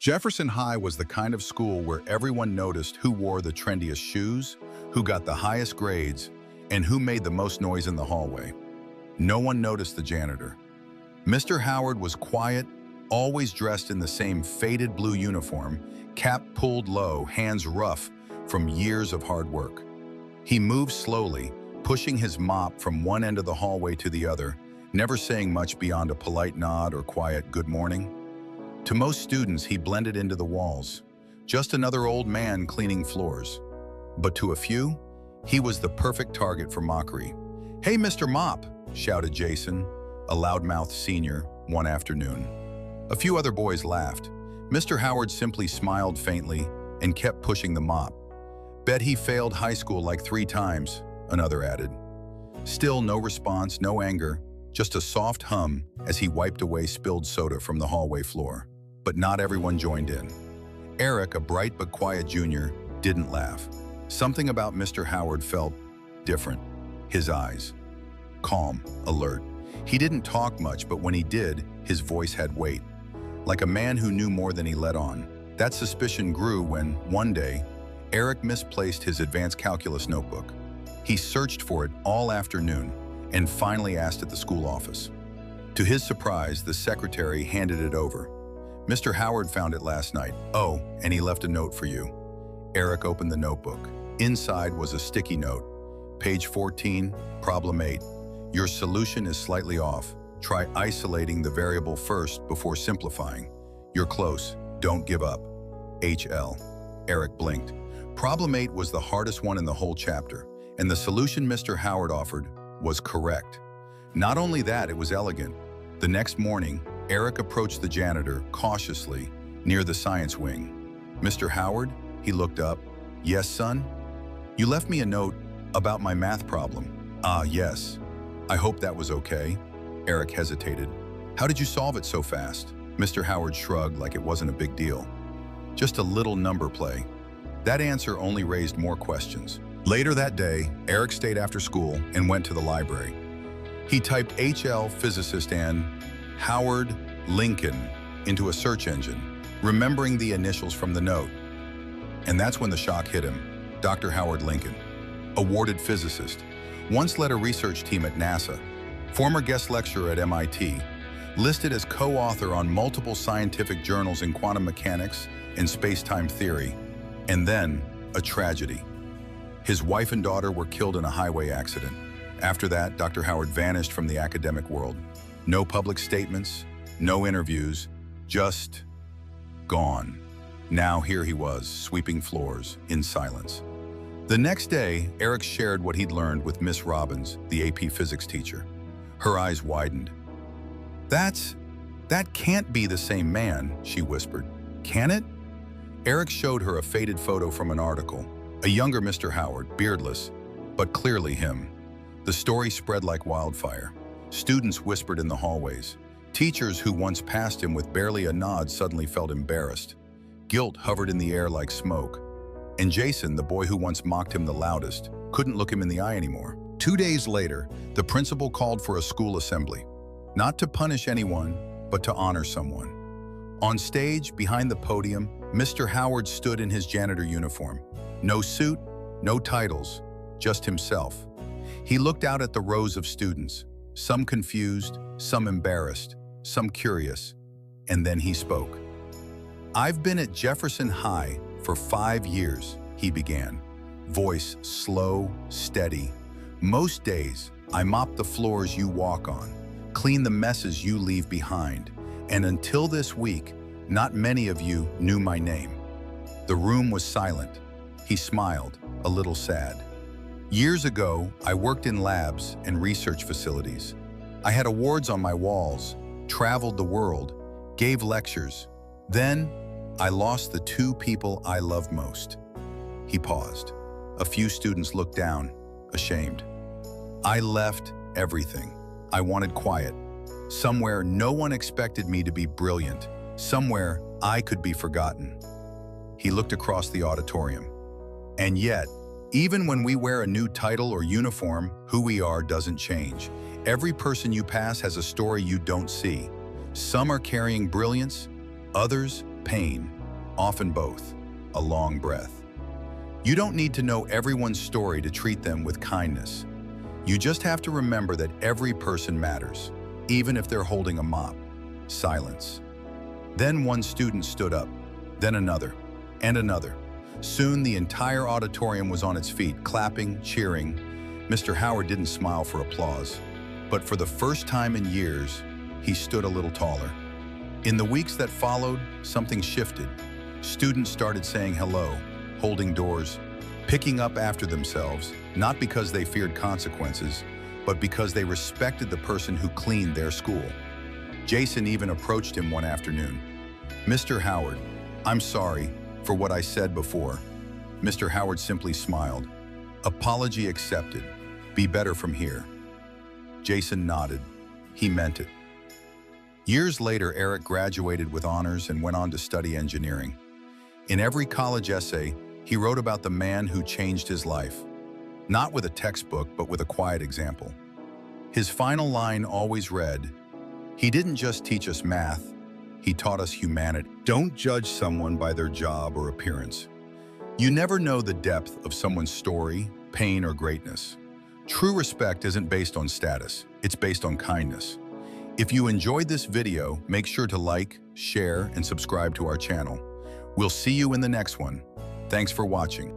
Jefferson High was the kind of school where everyone noticed who wore the trendiest shoes, who got the highest grades, and who made the most noise in the hallway. No one noticed the janitor. Mr. Howard was quiet, always dressed in the same faded blue uniform, cap pulled low, hands rough from years of hard work. He moved slowly, pushing his mop from one end of the hallway to the other, never saying much beyond a polite nod or quiet good morning. To most students, he blended into the walls, just another old man cleaning floors. But to a few, he was the perfect target for mockery. "Hey, Mr. Mop," shouted Jason, a loudmouth senior, one afternoon. A few other boys laughed. Mr. Howard simply smiled faintly and kept pushing the mop. "Bet he failed high school like 3 times, another added. Still no response, no anger, just a soft hum as he wiped away spilled soda from the hallway floor. But not everyone joined in. Eric, a bright but quiet junior, didn't laugh. Something about Mr. Howard felt different. His eyes. Calm, alert. He didn't talk much, but when he did, his voice had weight. Like a man who knew more than he let on. That suspicion grew when, one day, Eric misplaced his advanced calculus notebook. He searched for it all afternoon and finally asked at the school office. To his surprise, the secretary handed it over. "Mr. Howard found it last night. Oh, and he left a note for you." Eric opened the notebook. Inside was a sticky note. Page 14, problem 8. "Your solution is slightly off. Try isolating the variable first before simplifying. You're close. Don't give up. HL." Eric blinked. Problem 8 was the hardest one in the whole chapter, and the solution Mr. Howard offered was correct. Not only that, it was elegant. The next morning, Eric approached the janitor cautiously near the science wing. "Mr. Howard?" He looked up. "Yes, son? You left me a note about my math problem." "Ah, yes. I hope that was okay." Eric hesitated. "How did you solve it so fast?" Mr. Howard shrugged like it wasn't a big deal. "Just a little number play." That answer only raised more questions. Later that day, Eric stayed after school and went to the library. He typed HL physicist and Howard Lincoln into a search engine, remembering the initials from the note. And that's when the shock hit him. Dr. Howard Lincoln, awarded physicist, once led a research team at NASA, former guest lecturer at MIT, listed as co-author on multiple scientific journals in quantum mechanics and space-time theory, and then a tragedy. His wife and daughter were killed in a highway accident. After that, Dr. Howard vanished from the academic world. No public statements, no interviews, just gone. Now here he was, sweeping floors in silence. The next day, Eric shared what he'd learned with Miss Robbins, the AP physics teacher. Her eyes widened. That can't be the same man," she whispered. "Can it?" Eric showed her a faded photo from an article. A younger Mr. Howard, beardless, but clearly him. The story spread like wildfire. Students whispered in the hallways. Teachers who once passed him with barely a nod suddenly felt embarrassed. Guilt hovered in the air like smoke. And Jason, the boy who once mocked him the loudest, couldn't look him in the eye anymore. 2 days later, the principal called for a school assembly. Not to punish anyone, but to honor someone. On stage, behind the podium, Mr. Howard stood in his janitor uniform. No suit, no titles, just himself. He looked out at the rows of students, some confused, some embarrassed, some curious, and then he spoke. "I've been at Jefferson High for 5 years," he began, voice slow, steady. "Most days, I mop the floors you walk on, clean the messes you leave behind, and until this week, not many of you knew my name." The room was silent. He smiled, a little sad. "Years ago, I worked in labs and research facilities. I had awards on my walls, traveled the world, gave lectures. Then, I lost the 2 people I loved most." He paused. A few students looked down, ashamed. "I left everything. I wanted quiet. Somewhere no one expected me to be brilliant. Somewhere I could be forgotten." He looked across the auditorium. "And yet, even when we wear a new title or uniform, who we are doesn't change. Every person you pass has a story you don't see. Some are carrying brilliance, others pain, often both, a long breath. You don't need to know everyone's story to treat them with kindness. You just have to remember that every person matters, even if they're holding a mop. Silence. Then one student stood up, then another, and another. Soon the entire auditorium was on its feet, clapping, cheering. Mr. Howard didn't smile for applause, but for the first time in years, he stood a little taller. In the weeks that followed, something shifted. Students started saying hello, holding doors, picking up after themselves, not because they feared consequences, but because they respected the person who cleaned their school. Jason even approached him one afternoon. "Mr. Howard, I'm sorry for what I said before." Mr. Howard simply smiled. "Apology accepted. Be better from here." Jason nodded. He meant it. Years later, Eric graduated with honors and went on to study engineering. In every college essay, he wrote about the man who changed his life. Not with a textbook, but with a quiet example. His final line always read, "He didn't just teach us math, he taught us humanity." Don't judge someone by their job or appearance. You never know the depth of someone's story, pain, or greatness. True respect isn't based on status, it's based on kindness. If you enjoyed this video, make sure to like, share, and subscribe to our channel. We'll see you in the next one. Thanks for watching.